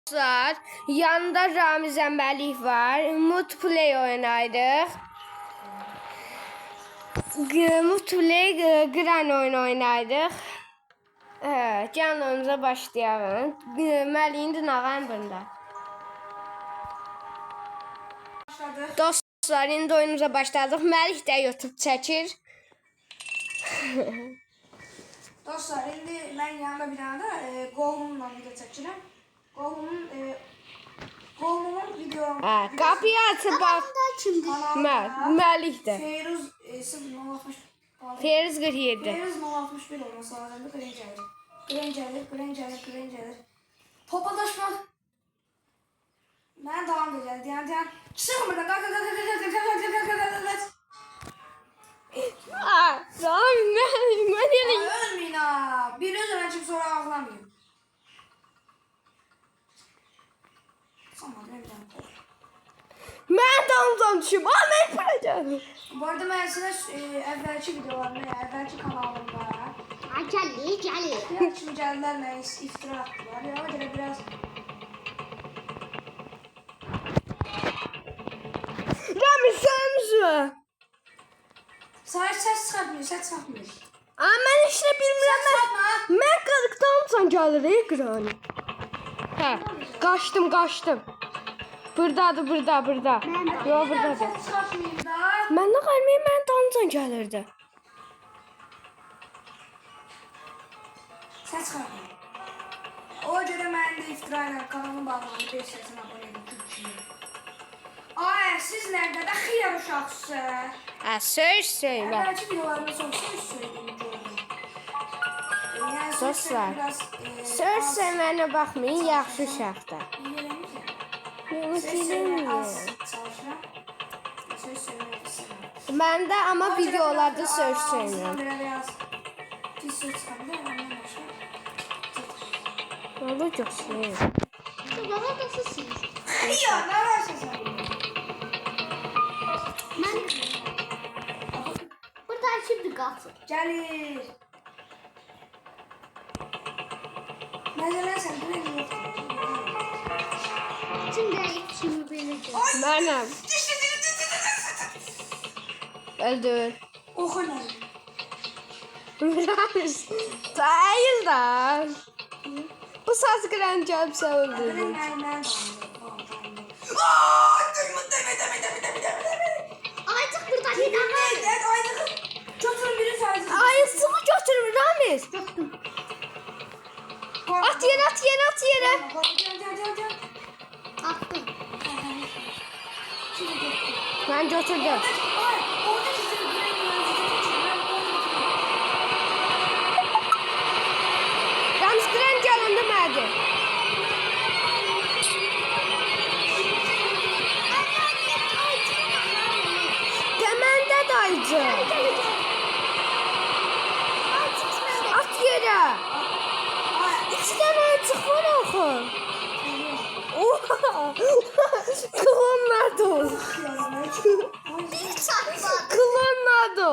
Dostlar, yanında Ramiz Əmbəliyev var. Multiplay oynayırıq. Multiplay Gran oyun oynayırıq. Can oyunumuza başlayalım. Məliyin dınağın bunda. Dostlar, indi oyunumuza başladıq. Məlik də YouTube çəkir. Dostlar, indi mən yanımda bir dənə də qohumumla video çəkirəm. Qohumumun videomu... Qapıyı açıb bax. Məlik də. Feyruz 060... Feyruz 47. Feyruz 061 olması lazımdır. Qren gəlir. Topadaşmaq. Mənə davam edəcək. Deyən. Çıxın buradan. Qaç. Mən elə... Ölməyin ha. Bir özümə çıxıb sonra ağlamayın. Mən damdan düşüm. Mən pıracağım. Bu arada mən sizə əvvəlki videolarımda, əvvəlki kanalımda Gəlir. biraz kimi gəldilər mənə iftira atdılar. Ya görə biraz... Ramiz sənsə. Səs çıxartmıyor. Mən işlə bilmirəm. Səs çıxartma. Mən qalıqdansan gəlir ekranı. Qaçdım. Buradadır. Yox, buradadır. Səs çıxartmayın da. Məndən qalmayın, mən dancan gəlirdi. Səs çıxartmayın. O görə mən də iftira ilə kanalımı bağlandı. 5 səsin abone edin. Ay, sizlərdə də xiyar uşaqsınız. Söz söyle. Əvvəlki videolarımda söz söylədim gördüm. Yəni Dostlar, söz söyləməyinə baxmayın, yaxşı uşaqdır. Mən də amma videolarda söz söyləyirəm. Olur görsün. Baba nasılsınız? Ya, ne varsa sen? Ben buradan şimdi kalsın. Gəlir. Mesela sen buraya yok. Şimdi bileceğim. Mənim. Öldür. Oxu nə? Ramiz. Hayır da. Bu saz qıran gəlibsə öldürür. Artık buradan gidelim. Ayısını götürür Ramiz. At yere. Attım. Ben götürdüm. Ramiz qıran gələndə mədir. Deməndə dayıcı. At yere. İki tane açık var axı. Oha! Klonladı. Bir çarpmadı. Klonladı.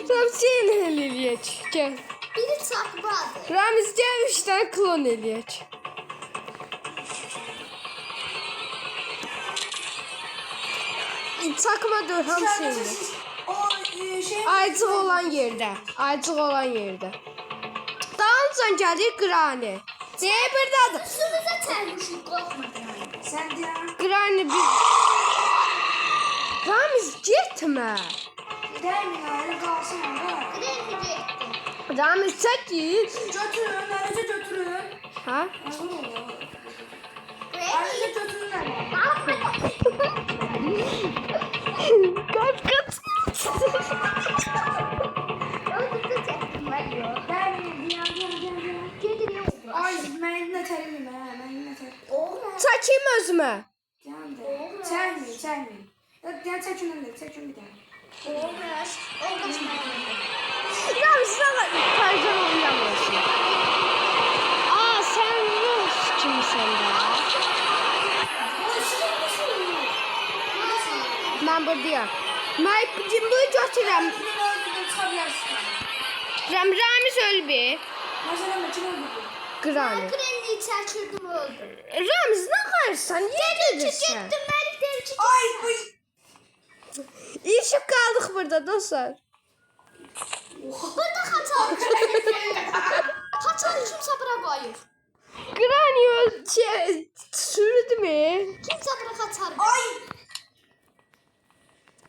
Ramiz yine eləyək. Gəl. Bir çarpmadı. Ramiz gəl 3 tane klon eləyək. Çakma dur hamısını. Aycıq olan yerdə. Dalıncan gəlir Qrani. Deyə buradadır. Üstümüze çarpmışım korkmadım. Sen diyen. Qrani bir... Ramiz getmə. Gelmiyor öyle kalsın orada. Gidecektim. Ramiz çəkil. Götürün, aracı götürün. Ha? Aracı götürün. Kaç. Ay, ben ne terim Çəkim özümə. Çəkməyin. Ya çəkin bir dənə. Ramiz sana paycan oynamıyorsun. Sen Rus kimsin de? Ben buradayım. Ben cimboyu götürürüm. Ramiz öl bir. Mesela kim öldürdü? Granny. Granny çəkirdim öldüm. Ramiz ne karışsan? Niye gelirsen? Getdim Məlik deyir ki, Ay bu. İlişip kaldık burada dostlar. burada xaçal. Xaçal kimsə bura qoyur. Granny sürdü mü? Kimsə bura xaçal. Ay.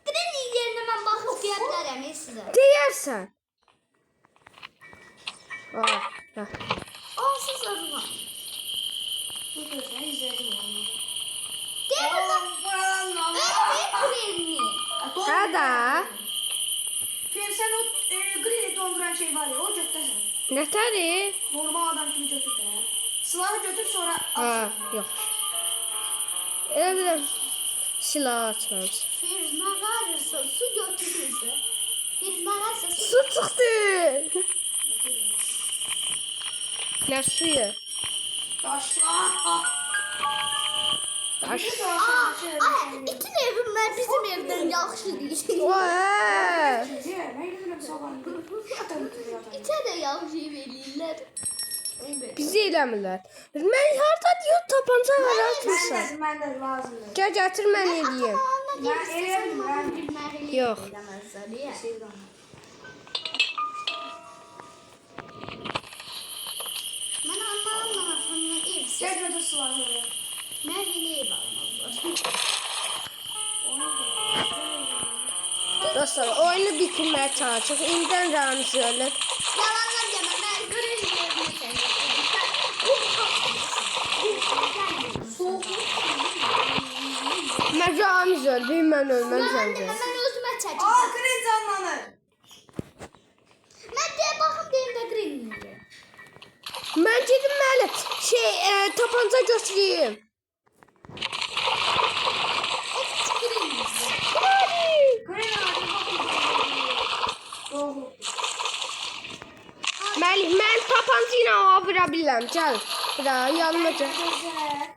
Granny yerinə mən baxıb deyə bilərəm sizə. Deyərsən. Ha. Onsuz öldüm. Bu gözler izledim onu. Deyirəm Aman. Granny. Hada. Fil sen o gri donduran şey var ya o götürsen. Ne tari? Normal adam kimi götür de. Silahı götür sonra Ha, at. yok. Evet. Silah açmamız. Biz nə varırsa su götürürsə. Biz nə varsa su. Su çıktı. Ne suyu? Taşla. Taş. Ay, itin evim bizim evdən yaxşı deyil. Vay. Ne gidiyorum sabah. Şata götürüyor adam. İtə də yaxşı verirlər. Bizi eləmirlər. Mən harda diyor tapanca var atmışsan. Ben de lazım. Gel getir mən eləyim. Ben eleyebilirim. Yox. Sevdim. Mən anlamam səndən ev. Gel götür silahı. Mən elə ev almalıyam. Dostlar oyunu bitirmeye çalıştık. İnden Ramiz ölür. Yalanlar demə, mən görürəm. Ben Ramiz öldüm. Ben ölmem Yalan sence. demə, mən özümə çəkim. Aa kriz canlanır. Mən deyə baxım deyim də qrinliyim. Ben dedim böyle tapanca götüreyim. O küçük qrinliyim. Kriz abi doğru. Melih ben tapanca yine vurabiləm. Gel. Bura yanıma gel. Güzel.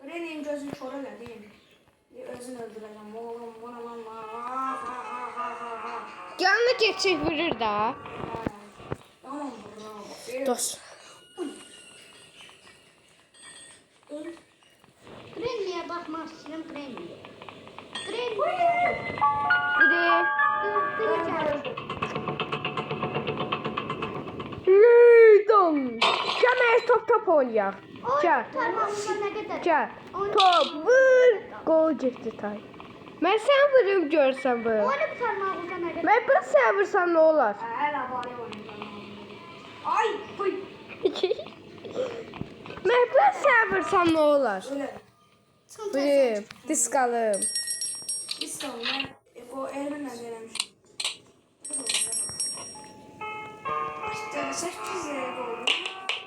Renin gözünü kör elə değil mi? Özünü öldüreceğim. Oğlum bana. Yanına geçecek vurur da. Tamam bravo. Dost. Qrinliyə baxmaq istəyirəm, qrinliyə. Qrinliyə. Biri. Qrinliyə. Leydan. Gel top oynayaq. Gel. Parmağımda nə qədər? Gel. Top vur. Gol getdi tay. Ben sen vururum görsən bu. Oyunu parmağımda nə qədər? Ben bir sen vursan ne olar? Hala bari oynayacağım. Ay fıy. Ben bir sen vursam ne olar? Öyle. Vururum. Diskalım. İslam ben o elimle denemiştim. İşte 8 liraya oldu.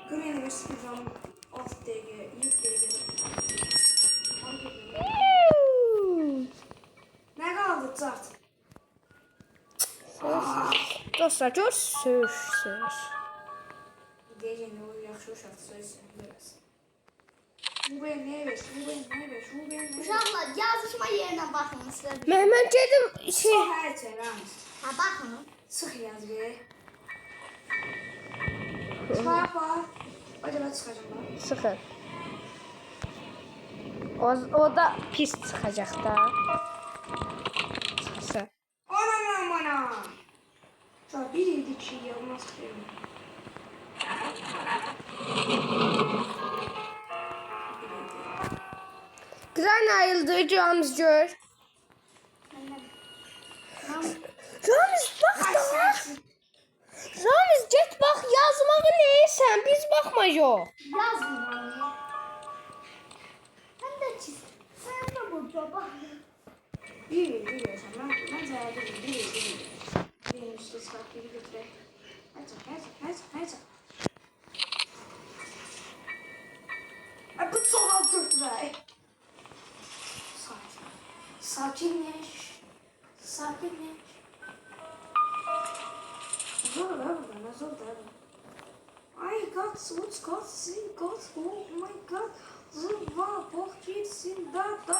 Green'e bir sıkacağım. 6 DG, 7 DG. Ne kaldı zart? Dostlar gör söz. Gece ne oluyor? Yaxşı uşaq söz biraz. Bu ben ne beş, bu ben ne beş, bu ben ne beş. Uşaqlar, yazışma yerinə baxın sizə. Mehmet dedim şey. Her şey Ramiz. Ha, baxın. Sık yaz be. Çıkar bak. Acaba çıkacağım ben. Sıkır. O da pis çıkacak da. Sıksa. Anam bana. Şu bir yedik şey yapmaz ki. Güzel ayrıldı Ramiz gör. Ramiz bak da. Ramiz get bak yazmağı neysen biz bakma yok. Yazın onu. Mən də çiz. Sən də burada bax. Bir yaşam. Ben zayıf bir. Benim işte sıkak biri götüre. Hayır. Ay bu çok alt götüre. Sakinleş. Zor da zor da. Ay God, what's God, sin God, oh my God. Zıva, bok gitsin, daş.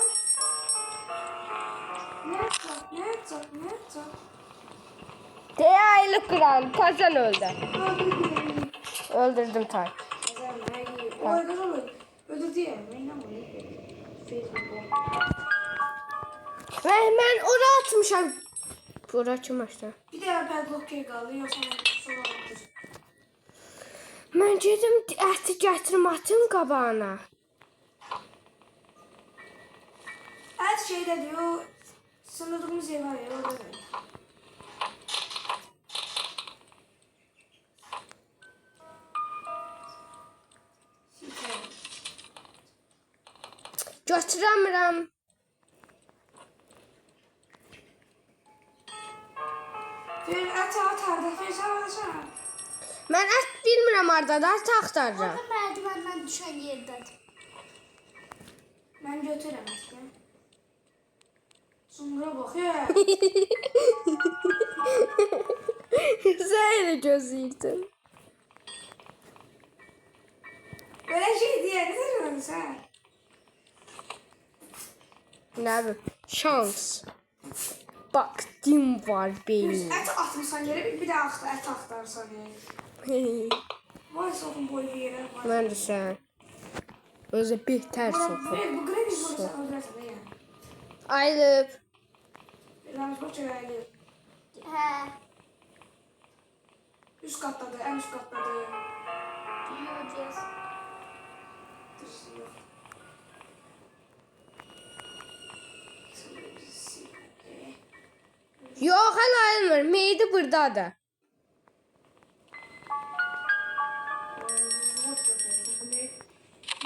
Ne yapacak? Değerli kral kazan öldü. Öldürdüm tay. O öldürdü ya. Ben inanmıyorum. Facebook'ta. Ben ora atmışam. Ora açmışdı. Bir de padlock key qaldı. Yoxsa mən sonra alırdım. Mən gedim əti gətirim atım qabağına. Her şeyde diyor. Sınırdığımız yer var ya. Orada da. Götürəmirəm. Bir at harda. Bir sağlasana. Mən ət bilmirəm hardadır, ət axtarıram. Orada merdivenden düşen yerdedir. Ben götürəm işte. Sonra bak ya. Sən elə gözləyirdin. Böyle şey diye ne diyorsun sen? Nə bilim, şans. Vaktim var benim. Et atmışsan yere bir daha et aktarsan yani. Vay sokun boyu bir yere. Mən də sən. Özü betər soxum. Bu greni bulursan öldürürsen yani. Ayılıb. Lamış bak çöreği. He. Üst katladı, en üst katladı. Göreceğiz. Yox, hələ ayılmır. Meydi buradadır.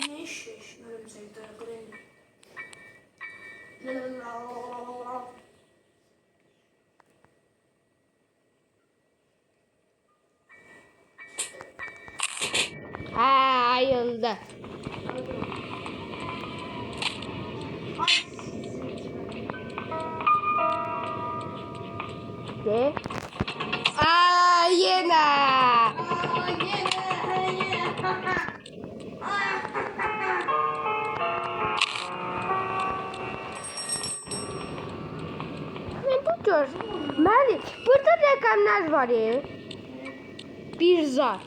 Ne iş? Örümcekte greni. Hə, ayıldı. De. Aa, yenə. Bu gör. Məlik, burada rəqəmlər var ya. Bir zat.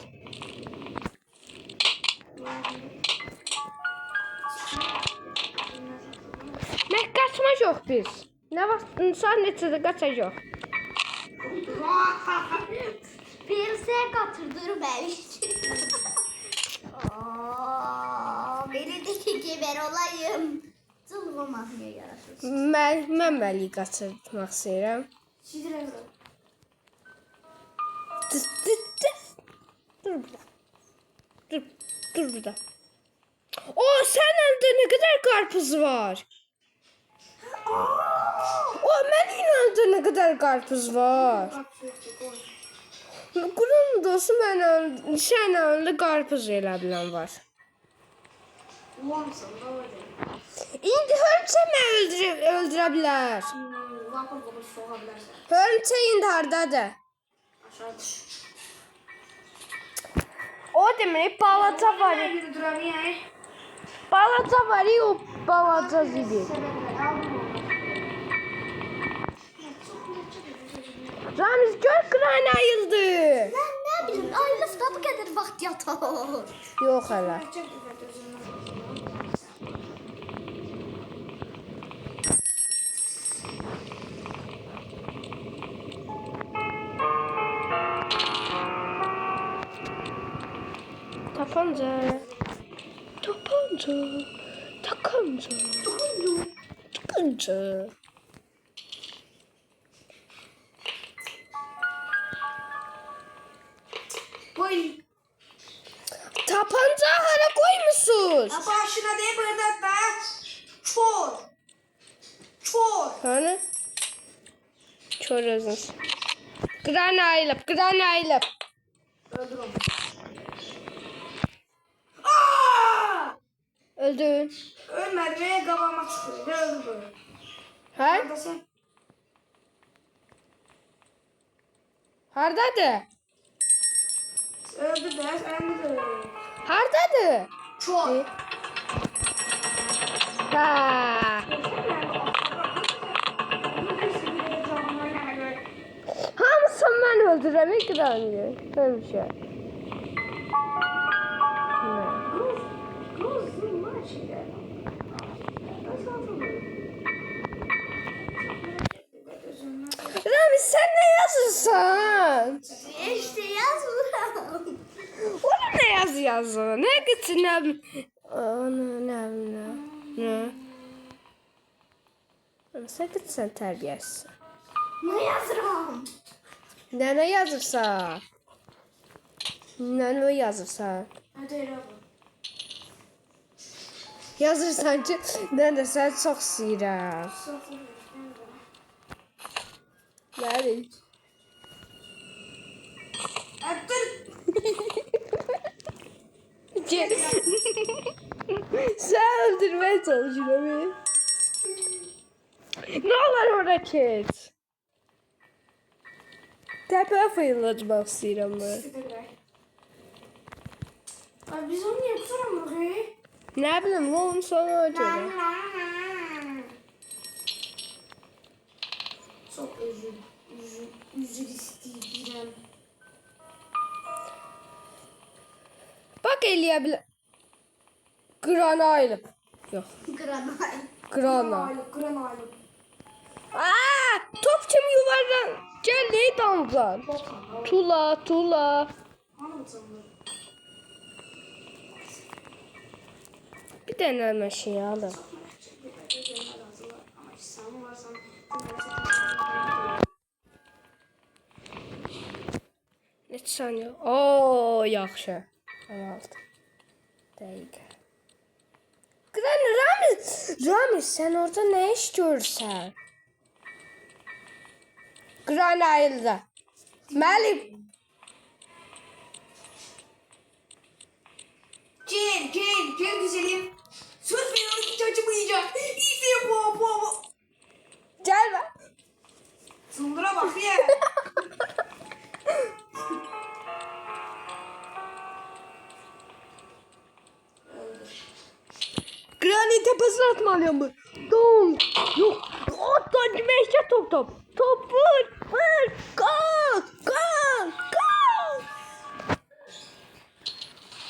Mən qaçmayacaq biz. Nə vaxt insan neçədə qaçacaq? Birisi katırdır beni. Beni de ki geber olayım. Zılgın mahmeye yaraşır. Mən Məlik qaçırmaq istəyirəm. Şidir Tıs tıs tıs. Dur burada. Dur burada. O, sənin də nə qədər qarpız var? O, mənim də nə qədər qarpız var? Qurum dostu mənim sənin qarpız elə bilən var. Ulansan da öyle. İndi hörümçək məni öldürə bilər. Vapur gibi sokabilirsin. Hörümçək indi hardadır? Aşağı düş. O demək balaca var. Yürüdürəm yani. Balaca var, o balaca zibi. Ramiz gör qıran ayıldı. Ben ne bileyim ayrılıfta bu kadar vakit yatar. Yox hələ. Tapanca. Tapanca. Takanca. Takanca. Koy. Tapanca hara koymuşsunuz? Başına değil burada da. Çor. Çor. Hani? Çoruzunuz. Qıran ayılıb, qıran ayılıb. Öldür onu. Aaaa! Öldün. Ölmedi ve kabağıma çıktı. Ne öldü böyle? Hə? Neredesin? Hardadır? Öldü de sen de. Hardadır? Çor. Ha. Hamısını mən öldürəm, qıranı. Həmişə. yazır. Nə qədər nə? Sən sən tərbiyəsiz. Ne yazırım? Nə yazırsan? Nə yazırsan? Hadi elə bu. Yazırsan ki, mən də səni çox istəyirəm. Bəli. Dur. Sen öldürmeye çalışıyorum. Ne olur orada kes. Tepeye fırlatmak istiyorum ben. Ay biz onu niye tutamıyoruz? Ne bileyim, onun sonu öldürüyor. Çok üzül isteyeceğim. Bak eleyebilir. Grana ayrılıp. Yok. Granay. Grana. Granaylı. Aa, top kim yuvarlan? Gel neyi damlan? Tula. Anlatıldı. Bir tane şey alın. Ama sen varsan Ne saniye? Oo, yaxşı. Aldı. Dəqiqə. Ramiz, sen orada ne iş görürsən? Qran ayıldı. Məlim. Gel güzelim. Söz veriyorum hiç acımayacak. İşte bu. Gəlmə. Sundura bak ya. Gran'ın tepesine atmalıyım bu. Dom. Yok. Atla meşe top. Top vur. Gol.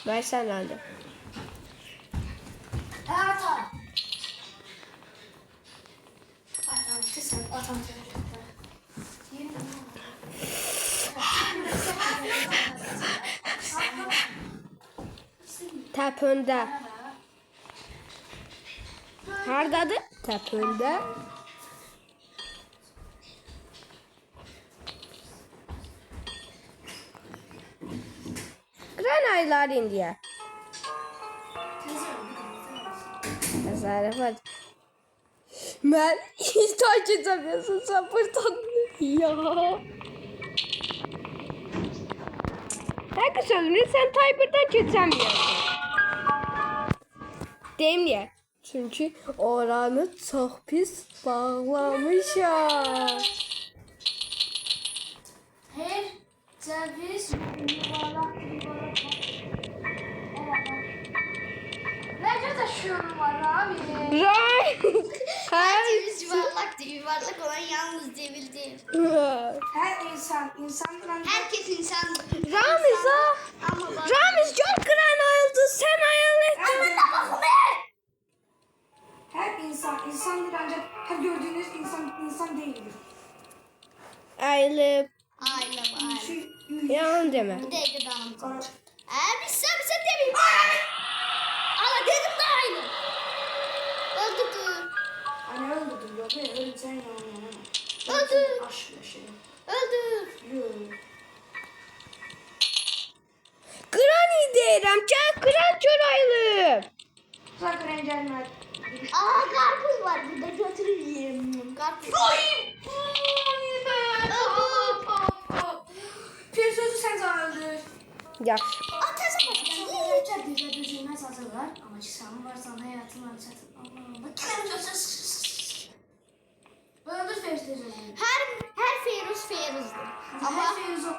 Ben sen aldım. Ata. Təpəndə. Hardadır? Təpəndə. Qran aylar indiyə. Zarafat. Ben hiç takip edemiyorsun sen buradan. Ya. Herkes söylüyor sen Tayber'dan geçemiyorsun. Deyim niye? Çünkü oranı çok pis bağlamışam. Her ceviz yuvarlak. Nerede taşıyorum var abi? Right. Herkes yuvarlak olan yalnız devildi. Her insandır ancak. Herkes insan. Ramiz ha. Ama bak. Ramiz çok kıran ayıldı. Sen ayıldın. Her insandır ancak her gördüğünüz insan değildir. Ayılıp. Aile. Yalan deme. Bir dakika daha. Bize demeyeyim. Ama dedim de aynı. Öldürdü. Hani öldürdüm yok ya öldürsen yalan. Öldü. Aşk yaşayın. Öldü. Yok. Kıran deyirəm. Gel kıran kör ayılıp. Sakın engelme. Aa karpuz var burada götüreyim. Karpuz. Bir sözü sen sana öldür. Yaxşı. Atası bak. Gerçek güzel düzülmez hazırlar. Ama çıksam varsan hayatım var çatın. Allah'ım. Öldür Feristeciğim. Her Feruz'dur. Ama Ama her şey yok.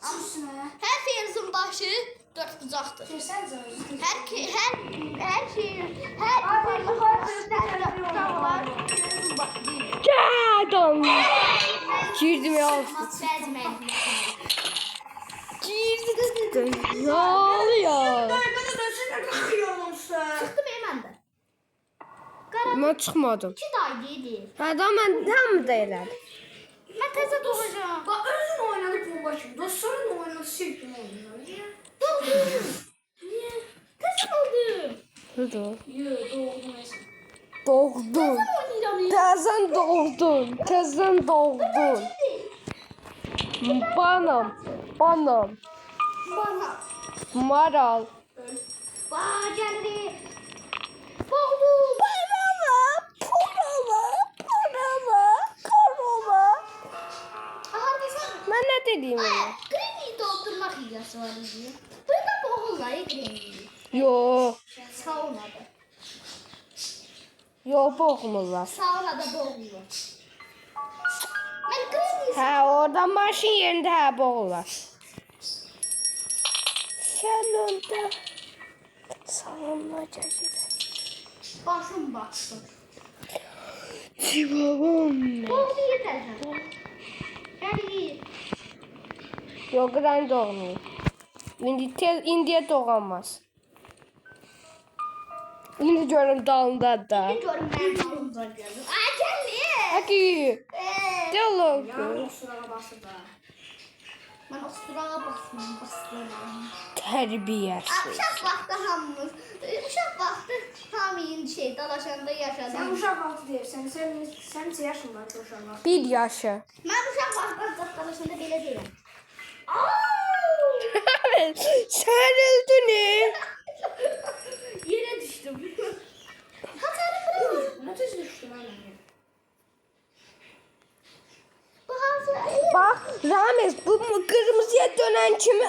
Sussun ya. her Feruz'un başı dört bucaqdır. Sen öldür. Her şeyin Gel adam. Girdim ya. Ne oluyor? Ben çıkmadım. Adam ben tam mı değilim? Bak özün oynadı bu başım. Dostların oynadı sirkin oynuyor. doğdun. Yo, doğdum mesela. Doğdun. Tezden doğdun. Tezden doğdun. Banam. Banam. Bana. Maral. Vay geldi. Boğdum. Parala. Aha sen. Ben ne dediğim Ay, ya? Granny doldurmak hiyası var diye. Burada boğullar ya Granny. Yo. Saunada. Yo boğmurlar. Saunada boğulur. Ben Granny Ha oradan maşın yerinde ha boğurlar. Salonda. Salonda cacık. başım baksın. Çivabam. Boğdu yeter. Yani Yok gran doğmuyor. İndiye doğamaz. İndi görüm dalında da. biliyorum ben dalımda geldim. Ay geldi. Hadi. Diyalog. Yarın sıraya basıda. Ben o sıraya bastım. Terbiyesiz. Uşaq vaxtı hamımız, uşaq vaxtı hamı şey dalaşanda yaşadım. Sen uşaq vaxtı deyirsən, sən neçə yaşın var ki uşaq vaxtı? 1 yaşı. Mən uşaq vaxtı dalaşanda belə deyirəm. Sen öldün ne? Yerə düşdüm. Hatarım. Ne tez düşdün anne? Bu hansı? Bak Ramiz bu kırmızıya dönen kimi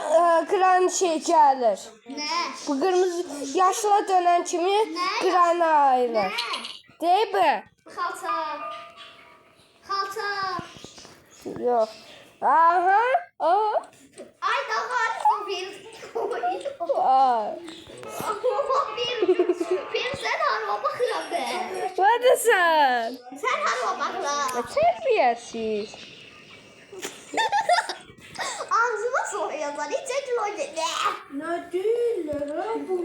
kıran şey gelir. Nə? Bu kırmızı yaşla dönen kimi kırana ayrılır. Değil mi? Xalça. Xalça. Yok. Aha. Aa. Ay da var bir. Aa. Bir sen harma baxıram be. Neredesin? Sen harma baxıram. Terbiyesiz. Ağzıma soruyorsan hiç acil oydu. Ne deyirlər bu?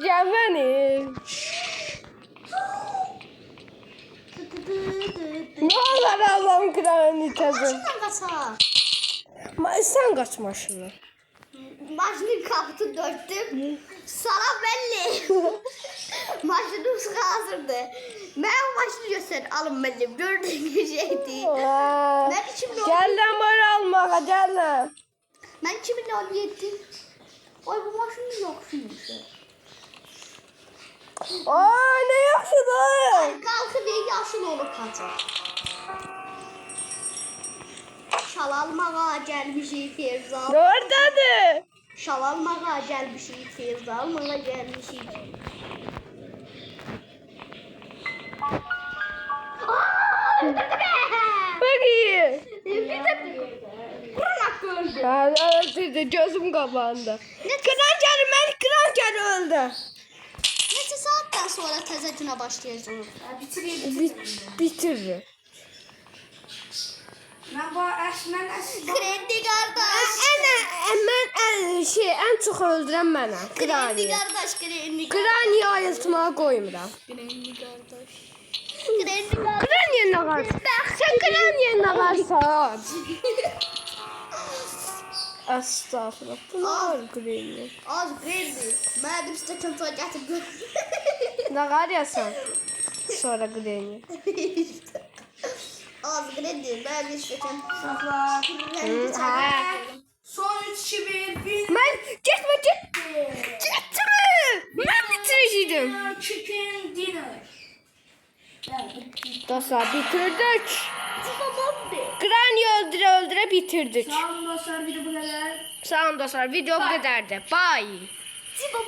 Cevenim. Ne olur Allah'ım kıranın itazın. Maşından qaçaq. Sen kaç maşını. Maşının kaputunu dörttüm. Sana belli. Maşınım hazırdı. Ben o maşını göster. Alın benim. Gördüğün şeydi. Ben içimde Gel lan bana almaya gel lan. Ben kiminle oynayacaktım? Ay bu maşının yokşuymuş. Aa ne yapıyorsun? Kalkı bir yaşıl olup kaçar. Şal almağa gelmişik Ferzal. Oradadır. Şal almağa gelmişik Ferzal. Almağa gelmişik. Bakayım. Bir de Kurnak öldü. Ha, öldürdü gözüm kapandı. Kıran canım ben kıran canım öldü. Neçə saatdən sonra təzə günə başlayacağıq? Bitirir. Mən Krendi qardaş. En çok öldüren mənəm. Krendi Kıraniyi. qardaş, krendi qardaş. Kıraniyi ayıltmağa koymuram. Krendi qardaş. Krendi qardaş. Kıran yerine varsa. Sen kıran yerine varsa. Estağfurullah. Bu ne var kırani? Az krendi. Mənə bir stəkan çay gətir. Ne var ya sen? Sonra kırani. Az krendi. Mənə bir stəkan. Saxla. Krendi çay. Ha. Son 3-2-1 bin. Ben gitme gitme. Ben bitireceğim. Chicken dinner. Dostlar bitirdik. Babamdı. Granny öldüre bitirdik. Sağ olun dostlar, video bu kadar. Sağ olun dostlar video bu kadardı. Bye. Babam.